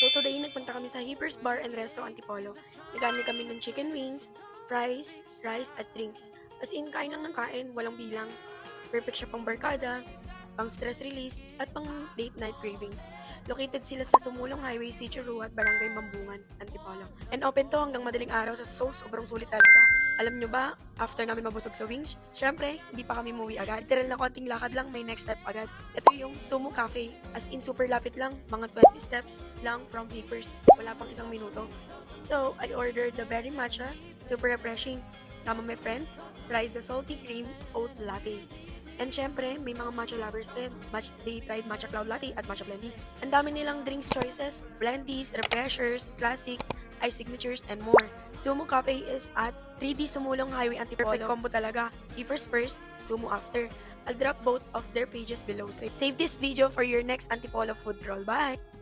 So today, nagpunta kami sa Hippers Bar and Resto Antipolo. Nagani kami ng chicken wings, fries, rice, at drinks. As in, kain lang ng kain, walang bilang. Perfect siya pang barkada, pang stress release, at pang date night cravings. Located sila sa Sumulong Highway, Sichuru at Barangay Mambungan, Antipolo. And open to hanggang madaling araw sa sobrang sulit talaga. Alam nyo ba, after namin mabusog sa wings, syempre, hindi pa kami muwi agad. Literal na konting lakad lang, may next step agad. Ito yung Sumo Cafe. As in, super lapit lang, mga 20 steps lang from Hippers. Wala pang isang minuto. So, I ordered the berry matcha, super refreshing. Sama my friends, tried the salty cream oat latte. And syempre, may mga matcha lovers din. They tried matcha cloud latte at matcha blendy. Ang dami nilang drinks choices, blendies, refreshers, classic, ice signatures, and more. Sumo Cafe is at 3D Sumulong Highway Antipolo. Perfect combo talaga. Hippers first, Sumo after. I'll drop both of their pages below. Save this video for your next Antipolo food roll. Bye!